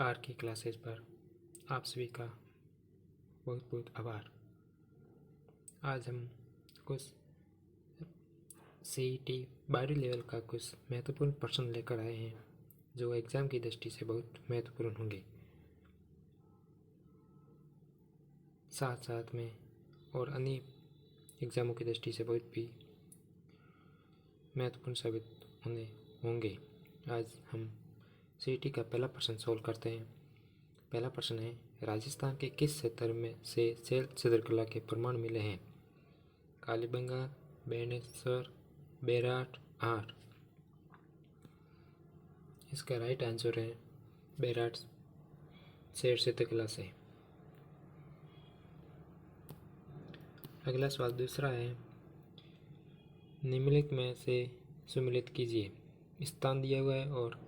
Are की classes पर आप सभी का बहुत बहुत आभार। आज हम कुछ CET बायो लेवल का कुछ महत्वपूर्ण प्रश्न लेकर आए हैं जो एग्ज़ाम की दृष्टि से बहुत महत्वपूर्ण होंगे, साथ साथ में और अन्य एग्ज़ामों की दृष्टि से बहुत भी महत्वपूर्ण साबित होंगे। आज हम CET का पहला प्रश्न सोल्व करते हैं। पहला प्रश्न है, राजस्थान के किस क्षेत्र में से शैल चित्रकला के प्रमाण मिले हैं? कालीबंगा, बेणेश्वर, बेराट, आर। इसका राइट आंसर है बेराट शैल चित्रकला से। अगला सवाल दूसरा है, निम्नलिखित में से सम्मिलित कीजिए। स्थान दिया हुआ है और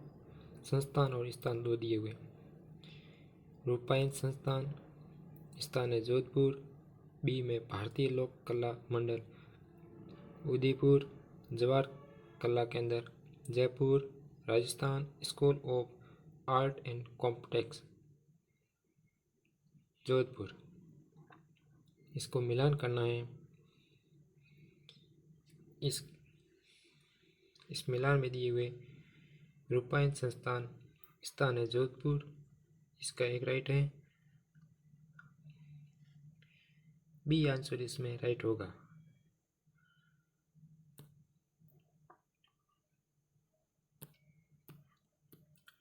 संस्थान और स्थान दो दिए हुए। रूपायन संस्थान, स्थान है जोधपुर, बी में भारतीय लोक कला मंडल Udaipur, Jawahar Kala Kendra Jaipur, Rajasthan, school of art and कॉम्प्टेक्स जोधपुर। इसको मिलान करना है। इस मिलान में दिए हुए रूपायन संस्थान स्थान है जोधपुर, इसका एक राइट है। बी आंसर इसमें राइट होगा।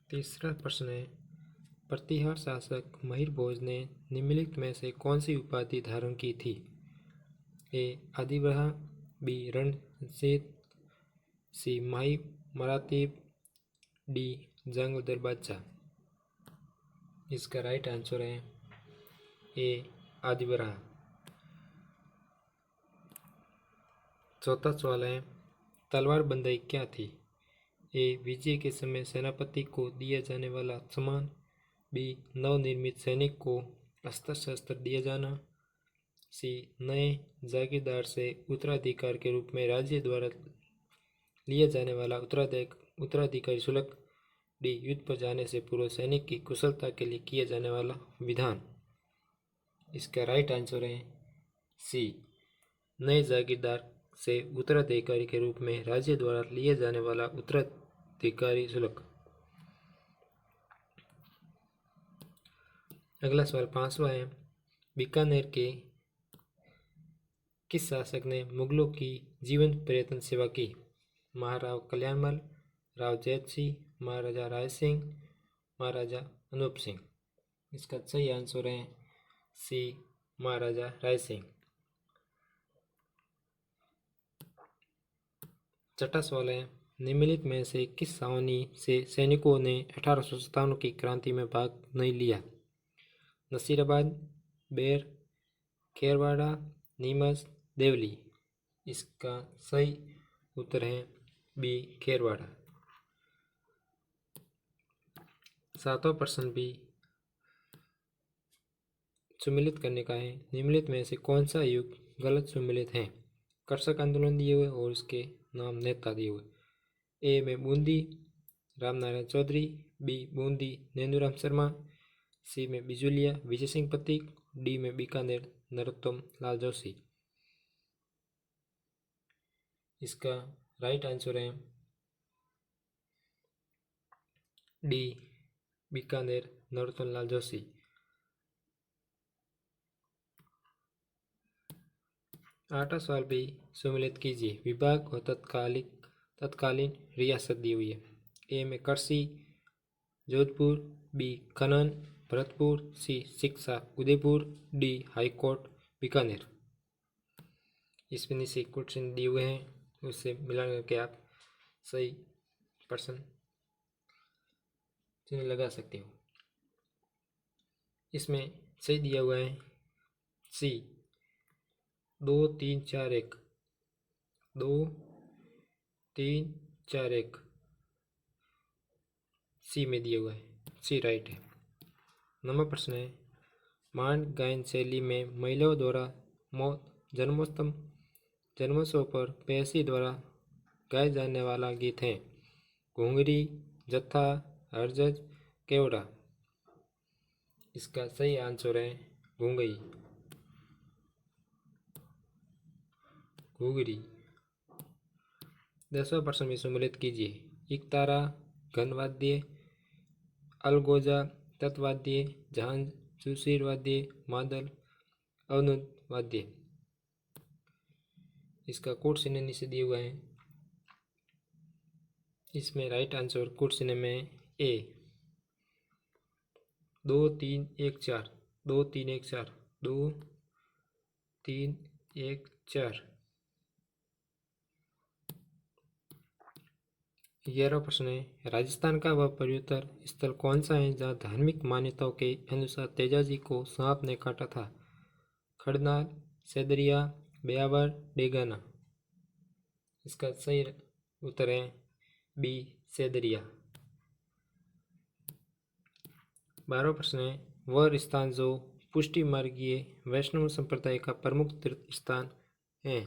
तीसरा प्रश्न है, प्रतिहार शासक महिर भोज ने निम्नलिखित में से कौन सी उपाधि धारण की थी? ए आदिवरा, बी रणजीत, सी माही मरातीब, डी जंग बादशाह। इसका राइट आंसर है ए आदिवरा। चौथा सवाल है, तलवार बंदाई क्या थी? ए विजय के समय सेनापति को दिया जाने वाला सम्मान, बी नवनिर्मित सैनिक को अस्त्र शस्त्र दिया जाना, सी नए जागीरदार से उत्तराधिकार के रूप में राज्य द्वारा लिया जाने वाला उत्तराधिकारी शुल्क, डी युद्ध पर जाने से पूर्व सैनिक की कुशलता के लिए किया जाने वाला विधान। इसका राइट आंसर है सी नए जागीरदार से उत्तराधिकारी के रूप में राज्य द्वारा लिया जाने वाला उत्तराधिकारी शुल्क। अगला सवाल पांचवा है, बीकानेर के किस शासक ने मुगलों की जीवन पर्यटन सेवा की? महाराव कल्याणमल, राव जैत सिंह, महाराजा राय सिंह, महाराजा अनूप सिंह। इसका सही आंसर है सी महाराजा राय सिंह। छठा सवाल है, निम्नलिखित में से किस छावनी से सैनिकों ने 1857 की क्रांति में भाग नहीं लिया? नसीराबाद, बेर, खेरवाड़ा, नीमच, देवली। इसका सही उत्तर है बी खेरवाड़ा। सातवां प्रश्न भी सम्मिलित करने का है। निम्नलिखित में से कौन सा युग गलत सम्मिलित है? कृषक आंदोलन दिए हुए और उसके नाम नेता दिए हुए। ए में बूंदी रामनारायण चौधरी, बी बूंदी नेंदूराम शर्मा, सी में बिजुलिया विजय सिंह प्रतीक, डी में बीकानेर नरोत्तम लाल जोशी। इसका राइट आंसर है डी बीकानेर नरोत्तम लाल जोशी। आठवां सवाल भी सम्मिलित कीजिए। विभाग और तत्कालीन रियासत दी हुई है। ए में कृषि जोधपुर, बी खनन भरतपुर, सी शिक्षा उदयपुर, डी हाईकोर्ट बीकानेर। इसमें से क्वेश्चन दिए हुए हैं, उससे मिला करके आप सही प्रश्न चिन्ह लगा सकते हो। इसमें सही दिया हुआ है सी 2 3 4 1, 2 3 4 1 सी में दिया हुआ है, सी राइट है। नंबर प्रश्न है, मांड गायन शैली में महिलाओं द्वारा जन्मोत्सव पर पेशी द्वारा गाए जाने वाला गीत है। घुंगरी, जत्था, हरजज, केवड़ा। इसका सही आंसर है घुंगई, घुघरी। 10वां प्रश्न में सम्मिलित कीजिए। इकतारा, घनवाद्य, अलगोजा, तत्वाद्य, जहां, सुशीर वाद्य, मादल, अवनुद वाद्य। इसका कोड चिन्ह नीचे दिए हुए हैं। इसमें राइट आंसर कोड चिन्ह में ए। 2 3 1 4, 2 3 1 4, 2 3 1 4। 11वां प्रश्न है, राजस्थान का वह पर्यटन स्थल कौन सा है जहाँ धार्मिक मान्यताओं के अनुसार तेजाजी को सांप ने काटा था? खड़नाल, सेदरिया, ब्यावर, डेगाना। इसका सही उत्तर है बी, सेदरिया। 12वां प्रश्न है, वह स्थान जो पुष्टि मार्गीय वैष्णव संप्रदाय का प्रमुख तीर्थ स्थान है?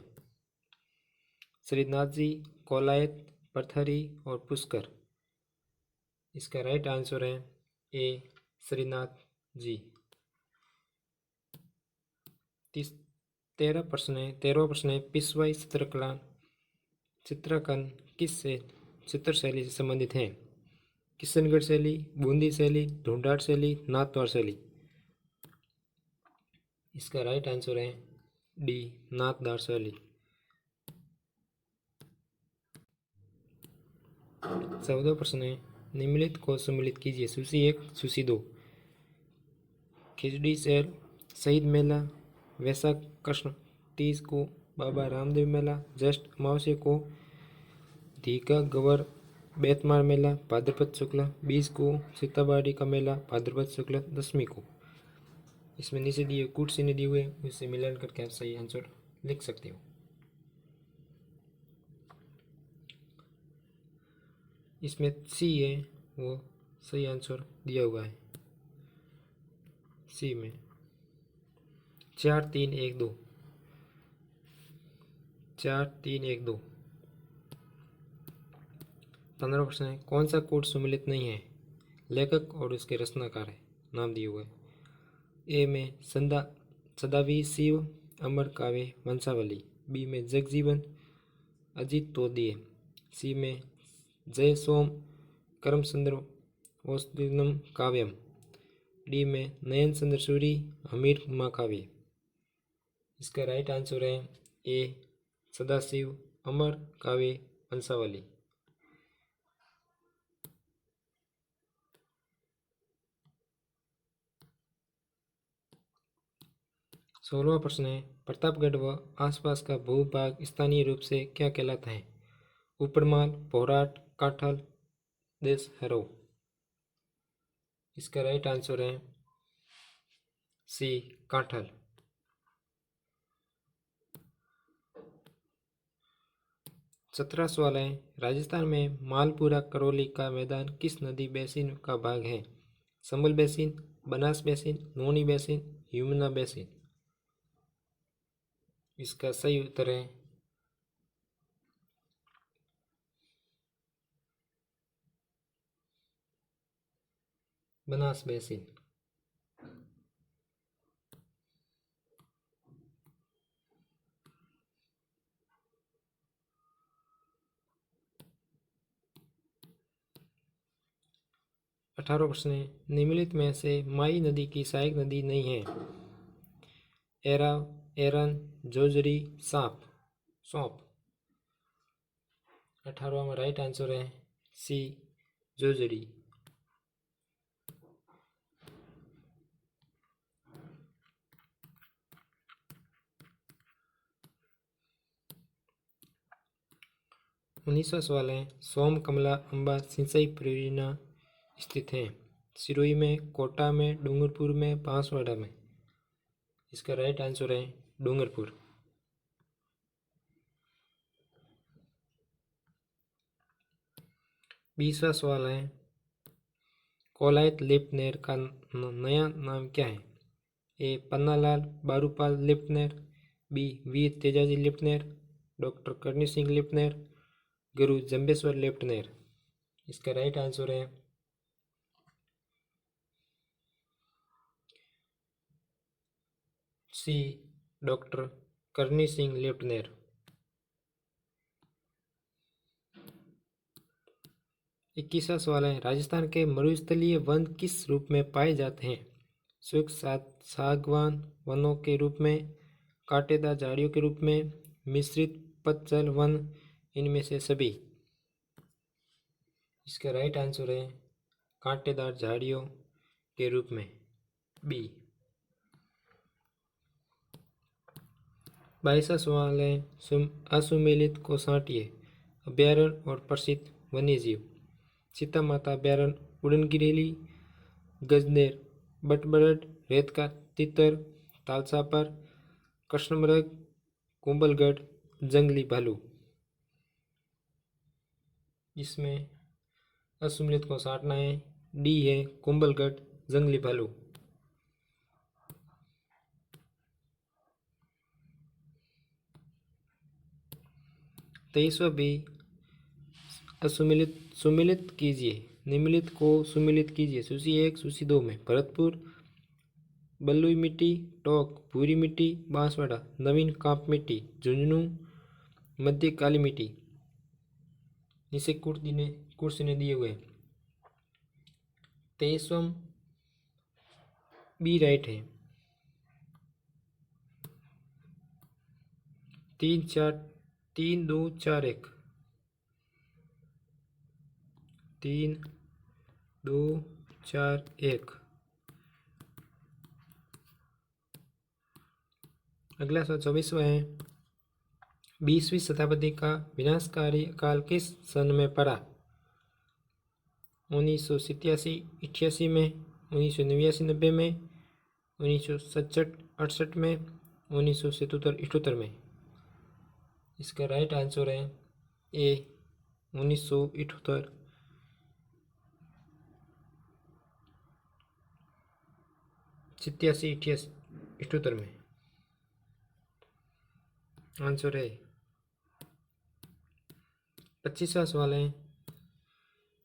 श्रीनाथ जी, कोलायत, पथरी और पुष्कर। इसका राइट आंसर है ए, श्रीनाथ जी। 13वां प्रश्न है, पेशवाई चित्रकला किस चित्रशैली से संबंधित है? किशनगढ़ शैली, बूंदी शैली, ढूंढाड़ शैली, नाथद्वार शैली। इसका राइट आंसर है डी, नाथद्वार शैली। 14वां प्रश्न है, निम्नलिखित को सम्मिलित कीजिए। सूची 1, सूची 2। खिचड़ी शहर, शहीद मेला, वैशाख कृष्ण तीज को बाबा रामदेव मेला, ज्येष्ठ अमावस्या को दीघा गवर बेतमार मेला, भाद्रपद शुक्ल 20 को सीताबाड़ी का मेला, भाद्रपद शुक्ल 10वीं को। इसमें नीचे दिए कूट चिन्ह दिए हुए, उससे मिलान करके आप सही आंसर लिख सकते हो। इसमें सी है वो सही आंसर दिया हुआ है। सी में 4 3 1 2, 4 3 1 2। 15वां प्रश्न है, कौन सा कोड सम्मिलित नहीं है? लेखक और उसके रचनाकार है, नाम दिए हुए। ए में सदावी शिव अमर काव्य वंशावली, बी में जगजीवन अजित तोदिए, सी में जय सोम करमचंद्र वसुदिनम काव्यम, डी में नयन चंद्र सूरी हमीर महाकाव्य। इसका राइट आंसर है ए, सदाशिव अमर काव्य वंशावली। 16वां प्रश्न है, प्रतापगढ़ व आसपास का भूभाग स्थानीय रूप से क्या कहलाता है? उपरमाल, पोराट, काठल, देश हरो। इसका राइट आंसर है सी, काठल। 17वां सवाल है, राजस्थान में मालपुरा करौली का मैदान किस नदी बेसिन का भाग है? संबल बेसिन, बनास बेसिन, नोनी बेसिन, यमुना बेसिन। इसका सही उत्तर है बनास बेसिन। 18वां प्रश्न है, निम्नलिखित में से माई नदी की सहायक नदी नहीं है? एरा, एरन, जोजरी, सौंप। 18वां में राइट आंसर है सी, जोजरी। 19वां सवाल है, सोम कमला अम्बा सिंचाई परियोजना स्थित है? सिरोही में, कोटा में, डूंगरपुर में, बांसवाड़ा में। इसका राइट आंसर है डूंगरपुर। 20वां सवाल है, कोलायत लिफ्ट नहर का नया नाम क्या है? ए, पन्नालाल बारूपाल लिफ्ट नहर, बी, वीर तेजाजी लिफ्ट नहर, डॉक्टर करनी सिंह लिफ्ट नहर, गुरु जम्बेश्वर लिफ्ट नहर। इसका राइट आंसर है सी डॉक्टर करनी सिंह लेफ्टनेर। 21वां सवाल है, राजस्थान के मरुस्थलीय वन किस रूप में पाए जाते हैं? शुष्क सागवान वनों के रूप में, कांटेदार झाड़ियों के रूप में, मिश्रित पतझड़ वन, इनमें से सभी। इसका राइट आंसर है कांटेदार झाड़ियों के रूप में, बी। 22वां सवाल है, असुमेलित को साटिए अभ्यारण्य और प्रसिद्ध वन्यजीव। सीता माता अभ्यारण्य, उड़न गिरेली, गजनेर, बटबड़ड, रेत का तितर, तालसापर, कृष्णमृग, कुंभलगढ़, जंगली भालू। इसमें असुमेलित को साटना है, डी है कुंभलगढ़ जंगली भालू। 23वां बी, सुमेलित कीजिए, निम्नलिखित को सुमेलित कीजिए। सूची 1, सूची 2 में भरतपुर, बलुई मिट्टी, टोक, भूरी मिट्टी, बांसवाड़ा, नवीन कांप मिट्टी, झुंझुनू, मध्य काली मिट्टी। इसे कुर्सी ने दिए हुए। 23वां बी राइट है। 3 4 3 2 4 1 3 2 4 1। अगला सवाल 24वां है, 20वीं शताब्दी का विनाशकारी काल किस सन में पड़ा? 1987-88 में, 1989-90 में, 1967-68 में, 1977-78 में। इसका राइट आंसर है ए 1978। सत्यासी 78 में आंसर है। 25वां सवाल है,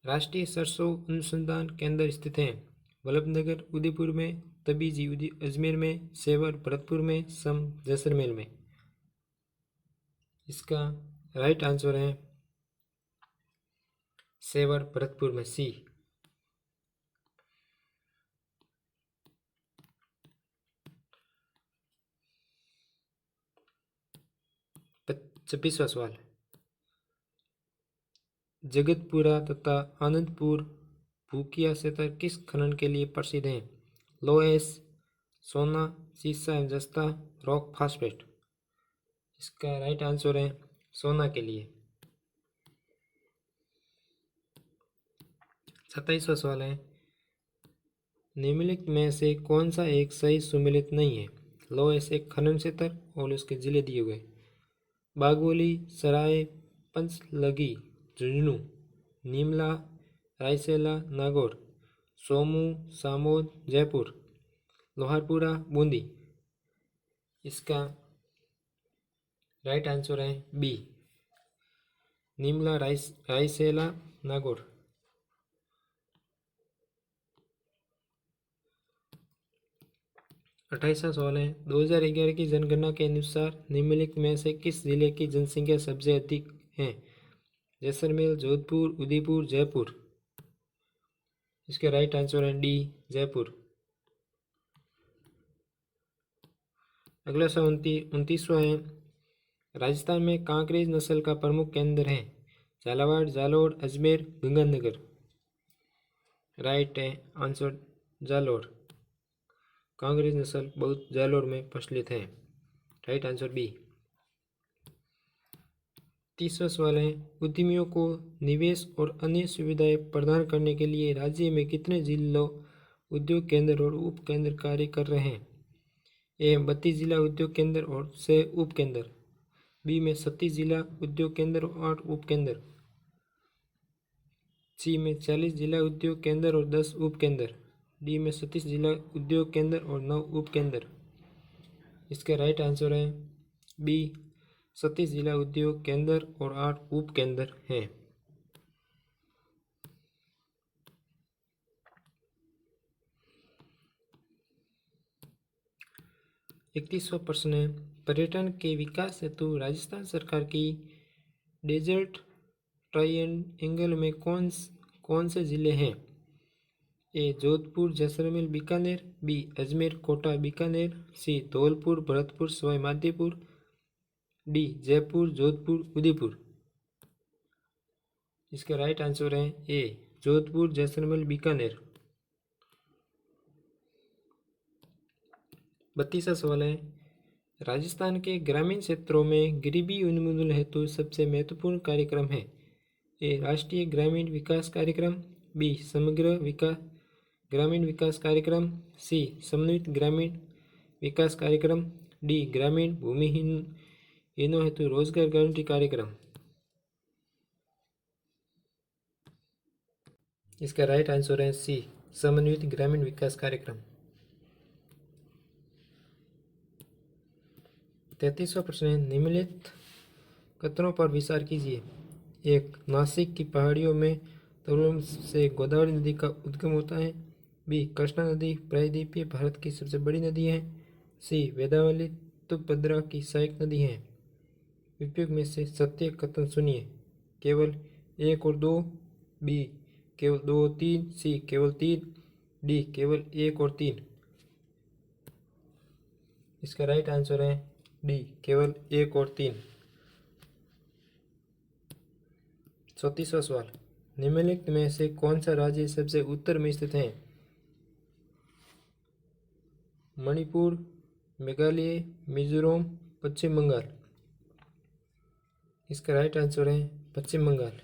राष्ट्रीय सरसों अनुसंधान केंद्र स्थित है? वल्लभनगर, उदयपुर में, तबीजी अजमेर में, सेवर भरतपुर में, सम जैसलमेर में। इसका राइट आंसर है सेवर भरतपुर में, सी। 26वां सवाल, जगतपुरा तथा आनंदपुर भूकिया क्षेत्र किस खनन के लिए प्रसिद्ध हैं? लोहेस, सोना, सीसा एवं जस्ता, रॉक फास्फेट। इसका राइट आंसर है सोना के लिए। 27वां सवाल है, निम्नलिखित में से कौन सा एक सही सुमेलित नहीं है? लोहेस एक खनन क्षेत्र और उसके जिले दिए हुए, बागोली, सराय, पंचलगी, झुंझुनू, नीमला, रायसेला, नागौर, सोमू, सामोद, जयपुर, लोहारपुरा, बूंदी। इसका राइट आंसर है बी, नीमला, रायसेला, नागौर। 28वां सवाल है, 2011 की जनगणना के अनुसार निम्नलिखित में से किस जिले की जनसंख्या सबसे अधिक है? जैसलमेर, जोधपुर, उदयपुर, जयपुर। इसके राइट आंसर है डी, जयपुर। अगला सवाल 29वां है, राजस्थान में कांकरेज नस्ल का प्रमुख केंद्र है? झालावाड़, जालोर, अजमेर, गंगानगर। राइट है आंसर जालोर। कांकरेज नस्ल बहुत जालोर में प्रचलित है। Right answer B. 30वां सवाल है, उद्यमियों को निवेश और अन्य सुविधाएं प्रदान करने के लिए राज्य में कितने जिलों उद्योग केंद्र और उप केंद्र कार्य कर रहे हैं? ए 32 जिला उद्योग केंद्र और 6 उप केंद्र, बी में 37 जिला उद्योग केंद्र और 8 उप केंद्र, सी में 40 जिला उद्योग केंद्र और 10 उप केंद्र, डी में 37 जिला उद्योग केंद्र और 9 उप केंद्र। इसका राइट आंसर है बी, 37 जिला उद्योग केंद्र और 8 उप केंद्र हैं। 31वां प्रश्न है, पर्यटन के विकास हेतु राजस्थान सरकार की डेजर्ट ट्रायंगल में कौन से जिले हैं? ए जोधपुर जैसलमेर बीकानेर, बी अजमेर कोटा बीकानेर, सी धौलपुर भरतपुर सवाई माधोपुर, डी जयपुर जोधपुर उदयपुर। इसका राइट आंसर है ए जोधपुर जैसलमेर बीकानेर। 32वां सवाल है, राजस्थान के ग्रामीण क्षेत्रों में गरीबी उन्मूलन हेतु सबसे महत्वपूर्ण कार्यक्रम है? ए राष्ट्रीय ग्रामीण विकास कार्यक्रम, बी समग्र ग्रामीण विकास कार्यक्रम, सी समन्वित ग्रामीण विकास कार्यक्रम, डी ग्रामीण भूमिहीनों हेतु रोजगार गारंटी कार्यक्रम। इसका राइट आंसर है सी समन्वित ग्रामीण विकास कार्यक्रम। 33वां प्रश्न है, निम्नलिखित कथनों पर विचार कीजिए। एक, नासिक की पहाड़ियों में तरुण से गोदावरी नदी का उद्गम होता है। बी, कृष्णा नदी प्रायद्वीपीय भारत की सबसे बड़ी नदी है। सी, वेदावली तुंगभद्रा की सहायक नदी है। उपयुक्त में से सत्य कथन सुनिए। केवल 1 और 2, बी केवल 2 और 3, सी केवल 3, डी केवल 1 और 3। इसका राइट आंसर है डी केवल 1 और 3। 34वां सवाल, निम्नलिखित में से कौन सा राज्य सबसे उत्तर में स्थित है? मणिपुर, मेघालय, मिजोरम, पश्चिम बंगाल। इसका राइट आंसर है पश्चिम बंगाल।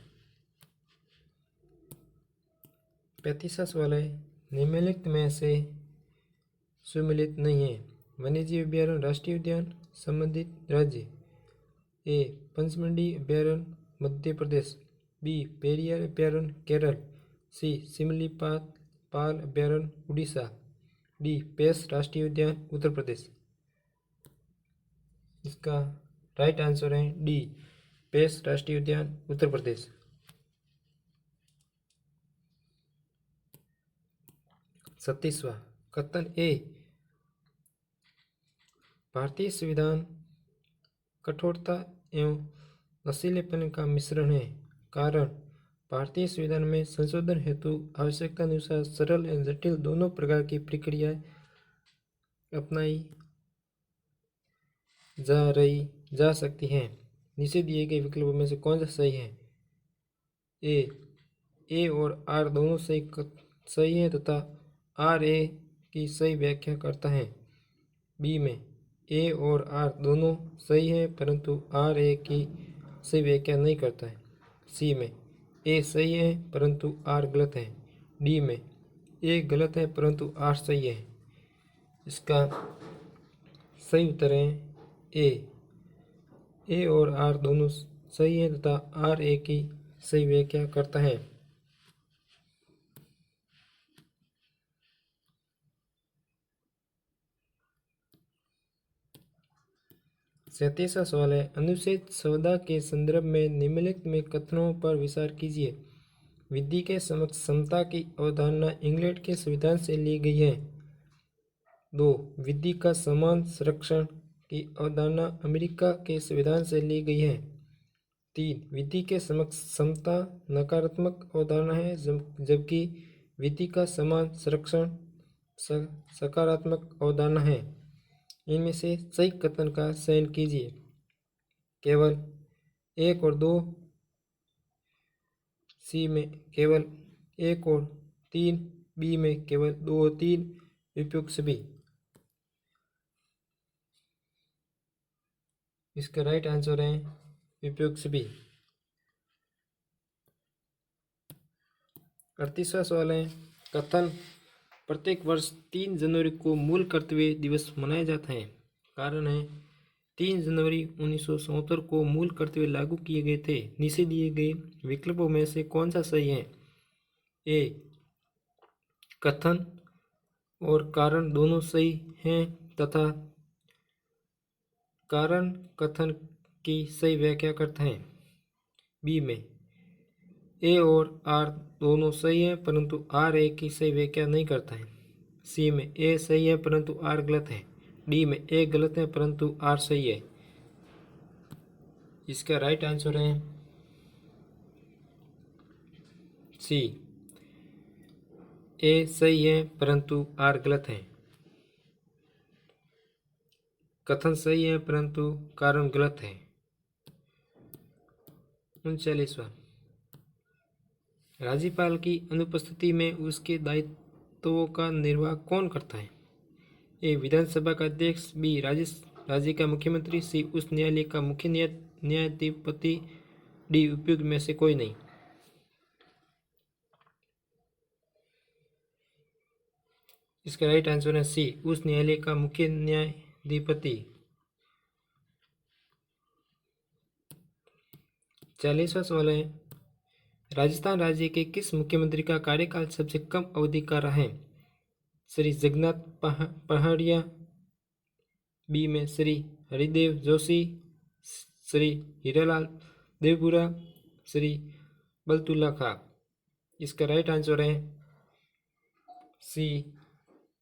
35वां सवाल है, निम्नलिखित में से सुमेलित नहीं है। वन्यजीव अभ्यारण्य राष्ट्रीय उद्यान संबंधित राज्य। ए पंचमढ़ी अभ्यारण्य मध्य प्रदेश, बी पेरियार अभ्यारण्य केरल, सी सिमलीपाल अभ्यारण्य उड़ीसा, डी पेश राष्ट्रीय उद्यान उत्तर प्रदेश। इसका राइट आंसर है डी पेश राष्ट्रीय उद्यान उत्तर प्रदेश। 37वां कथन ए, भारतीय संविधान कठोरता एवं लचीलेपन का मिश्रण है। कारण, भारतीय संविधान में संशोधन हेतु आवश्यकता अनुसार सरल एवं जटिल दोनों प्रकार की प्रक्रियाएं अपनाई जा सकती हैं। नीचे दिए गए विकल्पों में से कौन सा सही है? ए और आर दोनों सही है तथा आर ए की सही व्याख्या करता है। बी में ए और आर दोनों सही है परंतु आर ए की सही व्याख्या नहीं करता है। सी में ए सही है परंतु आर गलत है। डी में ए गलत है परंतु आर सही है। इसका सही उत्तर है ए और आर दोनों सही है तथा आर ए की सही व्याख्या करता है। 37वां सवाल है, अनुच्छेद 14 के संदर्भ में निम्नलिखित में कथनों पर विचार कीजिए। विधि के समक्ष समता की अवधारणा इंग्लैंड के संविधान से ली गई है। 2, विधि का समान संरक्षण की अवधारणा अमेरिका के संविधान से ली गई है। 3, विधि के समक्ष समता नकारात्मक अवधारणा है जबकि विधि का समान संरक्षण सकारात्मक अवधारणा है। इनमें से सही कथन का चयन कीजिए। केवल 1 और 2, सी में केवल 1 और 3, बी में केवल 2 और 3, उपयुक्त सभी। इसका राइट आंसर है उपयुक्त सभी। 38वां सवाल है, कथन प्रत्येक वर्ष 3 जनवरी को मूल कर्तव्य दिवस मनाया जाता है। कारण है 3 जनवरी 1977 को मूल कर्तव्य लागू किए गए थे। नीचे दिए गए विकल्पों में से कौन सा सही है? ए, कथन और कारण दोनों सही हैं तथा कारण कथन की सही व्याख्या करता है। बी में ए और आर दोनों सही है परंतु आर ए की सही व्याख्या नहीं करता है। सी में ए सही है परंतु आर गलत है। डी में ए गलत है परंतु आर सही है। इसका राइट आंसर है सी, ए सही है परंतु आर गलत है। कथन सही है परंतु कारण गलत है। 39वां, राज्यपाल की अनुपस्थिति में उसके दायित्वों का निर्वाह कौन करता है? ए विधानसभा का अध्यक्ष, बी राज्य का मुख्यमंत्री, सी उच्च न्यायालय का मुख्य न्यायाधिपति, डी उपयुक्त में से कोई नहीं। इसका राइट आंसर है सी, उच्च न्यायालय का मुख्य न्यायाधिपति। 40वां सवाल है, राजस्थान राज्य के किस मुख्यमंत्री का कार्यकाल सबसे कम अवधि का रहा है? श्री जगन्नाथ पहाड़िया, बी में श्री हरिदेव जोशी, श्री हीरालाल देवपुरा, श्री बलतुल्ला खां। इसका राइट आंसर है सी,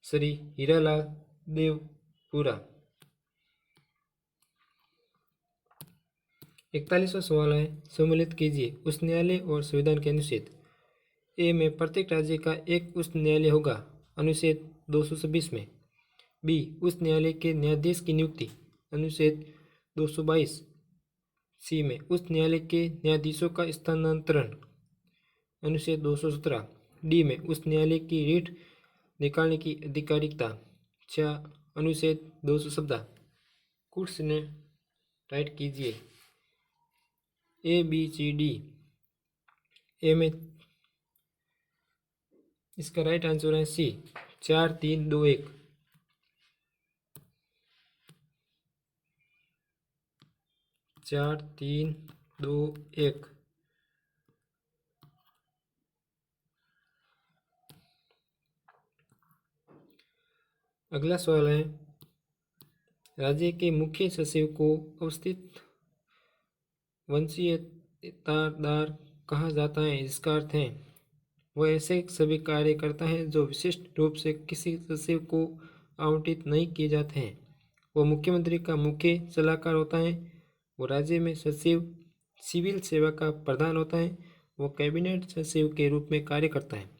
श्री हीरालाल देवपुरा। 41वां सवाल है, सम्मिलित कीजिए उच्च न्यायालय और संविधान के अनुच्छेद। ए में प्रत्येक राज्य का एक उच्च न्यायालय होगा, अनुच्छेद 226 में। बी उच्च न्यायालय के न्यायाधीश की नियुक्ति, अनुच्छेद 222। सी में उच्च न्यायालय के न्यायाधीशों का स्थानांतरण, अनुच्छेद 217। डी में उच्च न्यायालय की रीट निकालने की अधिकारिता, अनुच्छेद 217। कुछ ने राइट कीजिए ए बी सी डी। ए में इसका राइट आंसर है सी, 4 3 2 1। चार तीन दो एक। अगला सवाल है, राज्य के मुख्य सचिव को अवस्थित वंशीयतादार कहा जाता है। इसका अर्थ है वह ऐसे सभी कार्य करता है जो विशिष्ट रूप से किसी सचिव को आवंटित नहीं किए जाते हैं। वह मुख्यमंत्री का मुख्य सलाहकार होता है। वो राज्य में सचिव सिविल सेवा का प्रधान होता है। वो कैबिनेट सचिव के रूप में कार्य करता है।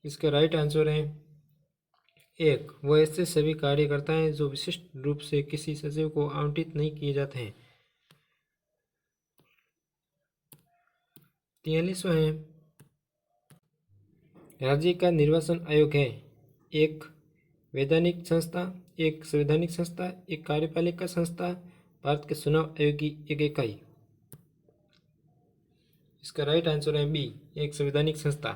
इसका राइट आंसर है एक, वह ऐसे सभी कार्य करता है जो विशिष्ट रूप से किसी सचिव को आवंटित नहीं किए जाते हैं। 43वां है, राज्य का निर्वाचन आयोग है एक वैधानिक संस्था, एक संवैधानिक संस्था, एक कार्यपालिका संस्था, भारत के चुनाव आयोग की एक इकाई। इसका राइट आंसर है बी, एक संवैधानिक संस्था।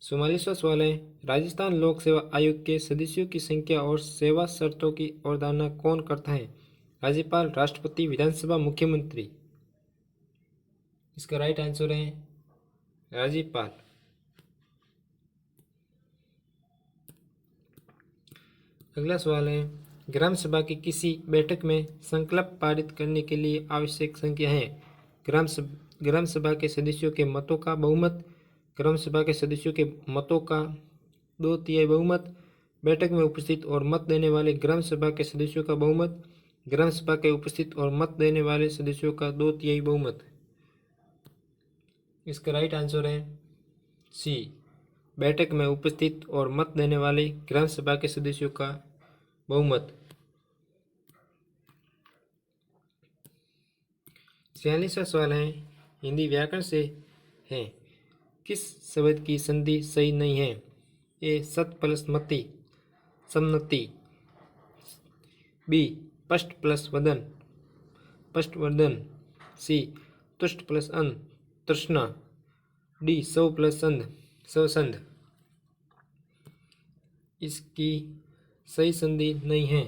44वां सवाल है, राजस्थान लोक सेवा आयोग के सदस्यों की संख्या और सेवा शर्तों की अवधारणा कौन करता है? राज्यपाल, राष्ट्रपति, विधानसभा, मुख्यमंत्री। इसका राइट आंसर है राज्यपाल। अगला सवाल है, ग्राम सभा की किसी बैठक में संकल्प पारित करने के लिए आवश्यक संख्या है? ग्राम सभा के सदस्यों के मतों का बहुमत, ग्राम सभा के सदस्यों के मतों का 2/3 बहुमत, बैठक में उपस्थित और मत देने वाले ग्राम सभा के सदस्यों का बहुमत, ग्राम सभा के उपस्थित और मत देने वाले सदस्यों का 2/3 बहुमत। इसका राइट आंसर है सी, बैठक में उपस्थित और मत देने वाले ग्राम सभा के सदस्यों का बहुमत। 46वां सवाल है, हिंदी व्याकरण से है, किस शब्द की संधि सही नहीं है? ए सत प्लस मति, समनति, बी पष्ट प्लस वदन, पष्टवर्धन, सी तुष्ट प्लस अन, तृष्णा, डी सव प्लस संध, स्वसंध। इसकी सही संधि नहीं है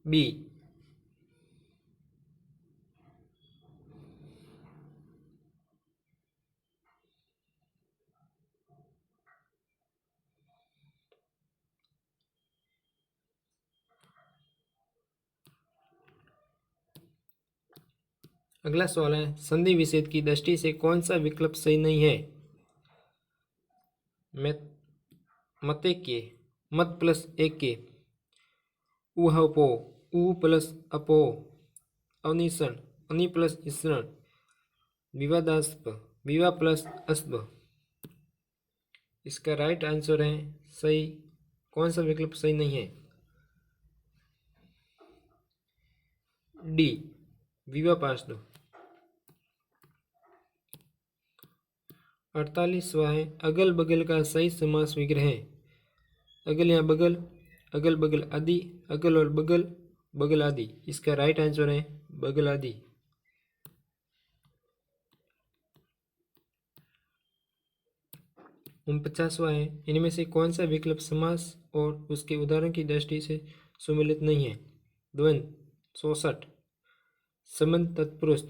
बी। अगला सवाल है, संधि विच्छेद की दृष्टि से कौन सा विकल्प सही नहीं है? मते के, मत प्लस एक के, उहपो, उ प्लस अपो, अनिसन, अनि प्लस ईसरण, विवादास्पद, विवा प्लस अस्प। इसका राइट आंसर है सही, कौन सा विकल्प सही नहीं है? डी, विवापास्द। 48वां है, अगल बगल का सही समास विग्रह है। अगल या बगल, अगल बगल आदि, अगल और बगल, बगल आदि। इसका राइट आंसर है बगल आदि। 49वां है, इनमें से कौन सा विकल्प समास और उसके उदाहरण की दृष्टि से सुमेलित नहीं है? द्वंद्व, 64, संबंध तत्पुरुष,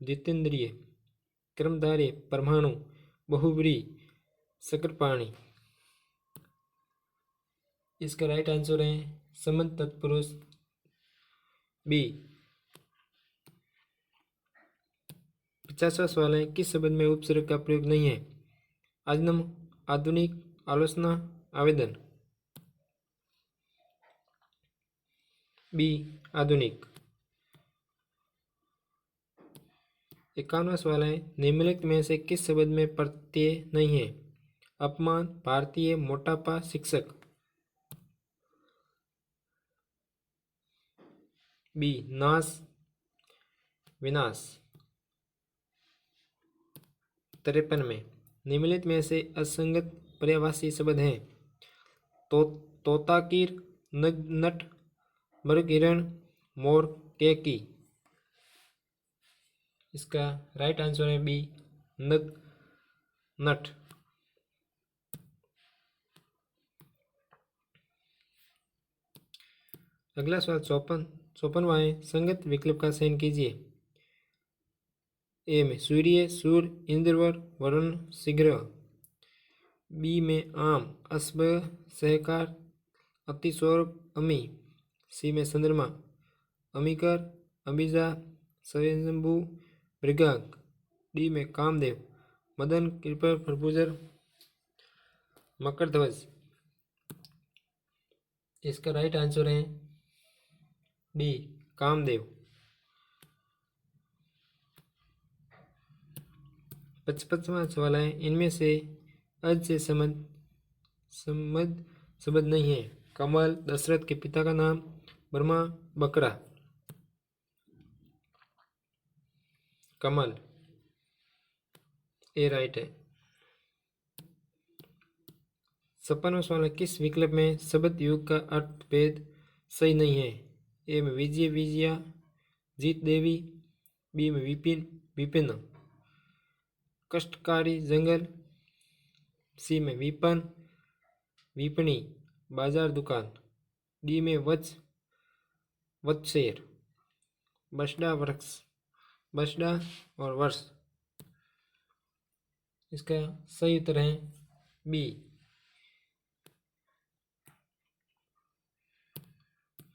द्वितेंद्रिय, क्रमधारय, परमाणु, बहुब्रीहि, शकरपाणी। इसका राइट आंसर है संबंध तत्पुरुष, बी। 50वां सवाल है, किस शब्द में उपसर्ग का प्रयोग नहीं है? आजन्म, आधुनिक, आलोचना, आवेदन। बी, आधुनिक। 51वां सवाल है, निम्नलिखित में से किस शब्द में प्रत्यय नहीं है? अपमान, भारतीय, मोटापा, शिक्षक। बी, नाश, विनाश। 53 में निम्नलिखित में से असंगत पर्यायवाची शब्द हैं? तोताकीर, नट, मृग, हिरण, मोर, केकी। इसका राइट आंसर है बी, नग, नट। अगला सवाल 54वां है, संगत विकल्प का चयन कीजिए। ए में सूर्य, सूर्य, इंद्रवर, वरुण, शीघ्र। बी में आम, अस्ब, सहकार, अतिसौरभ, अमी। सी में चंद्रमा, अमीकर, अमीजा, स्वयंभू, मृगांक। डी में कामदेव, मदन, कृपर, प्रभुजर, मकरध्वज। इसका राइट आंसर है डी, कामदेव। 55वां सवाल है, इनमें से अज से संबद्ध शब्द नहीं है? कमल, दशरथ के पिता का नाम, ब्रह्मा, बकरा। कमल, ए राइट है। 56वां सवाल है, किस विकल्प में शब्द युग का अर्थ भेद सही नहीं है? ए में विजय, विजया, जीत, देवी। बी में विपिन, विपिन, कष्टकारी, जंगल। सी में विपन, विपणी, बाजार, दुकान। डी में वत्स, वत्सेर, बसडा, वृक्ष, बसडा और वर्ष। इसका सही उत्तर है बी।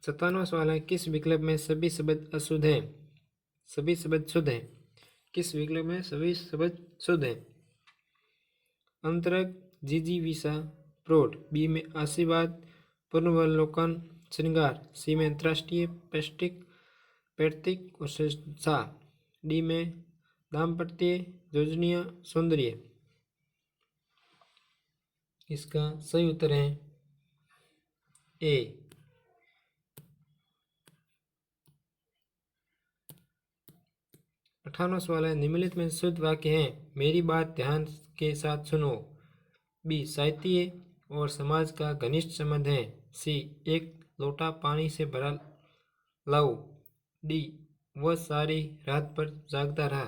57वां सवाल है, किस विकल्प में सभी शब्द अशुद्ध हैं? सभी शब्द शुद्ध हैं। किस विकल्प में सभी शब्द शुद्ध हैं? अंतरंग, जिजीविषा, प्रौढ़। बी में आशीर्वाद, पुनर्वलोकन, श्रृंगार। सी में अंतर्राष्ट्रीय, पैतृक और सा। डी में दाम्पत्य, योजनीय, सौंदर्य। इसका सही उत्तर है ए। 58वां सवाल है, निम्नलिखित में शुद्ध वाक्य हैं? मेरी बात ध्यान के साथ सुनो। बी, साहित्य और समाज का घनिष्ठ संबंध है। सी, एक लोटा पानी से भरा लाओ। डी, वह सारी रात पर जागता रहा।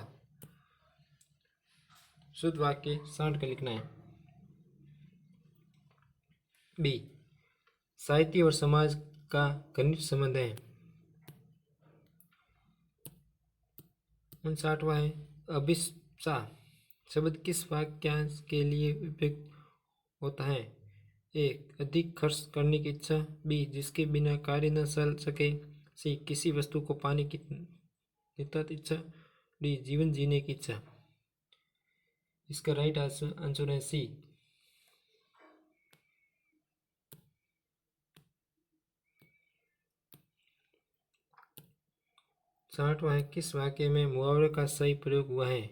शुद्ध वाक्य साठ का लिखना है। बी, साहित्य और समाज का घनिष्ठ संबंध है। 59वां है, अभिप्सा शब्द किस वाक्यांश के लिए उपयुक्त होता है? ए, अधिक खर्च करने की इच्छा। बी, जिसके बिना कार्य न चल सके। सी, किसी वस्तु को पाने की नितांत इच्छा। डी जीवन जीने की इच्छा। इसका राइट आंसर है सी। 60वां है, किस वाक्य में मुहावरे का सही प्रयोग हुआ है?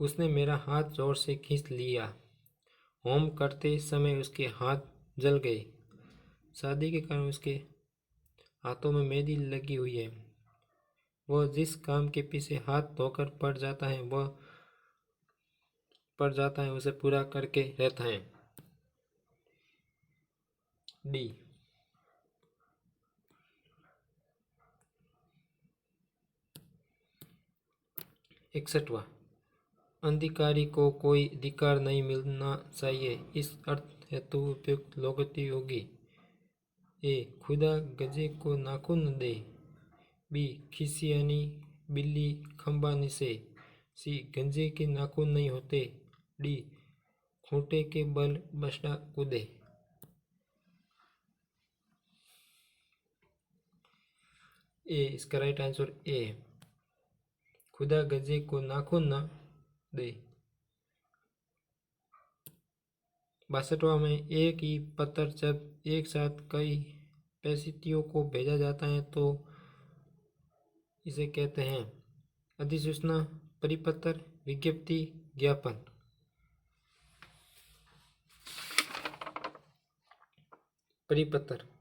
उसने मेरा हाथ जोर से खींच लिया। होम करते समय उसके हाथ जल गए। शादी के कारण उसके हाथों में मेहंदी लगी हुई है। वह जिस काम के पीछे हाथ धोकर पड़ जाता है उसे पूरा करके रहता है। डी। 61वां, अधिकारी को कोई अधिकार नहीं मिलना चाहिए, इस अर्थ हेतु उपयुक्त लोकोक्ति होगी। ए खुदा गधे को नाखून न दे। बी खिसियानी बिल्ली खंबा नीचे। सी गंजे के नाखून नहीं होते। डी खूंटे के बल बछड़ा कूदे। ए इसका राइट आंसर ए है, खुदा गधे को नाखून न दे। 62वां में एक ही पत्र जब एक साथ कई परिस्थितियों को भेजा जाता है तो इसे कहते हैं अधिसूचना, परिपत्र, विज्ञप्ति, ज्ञापन। परिपत्र।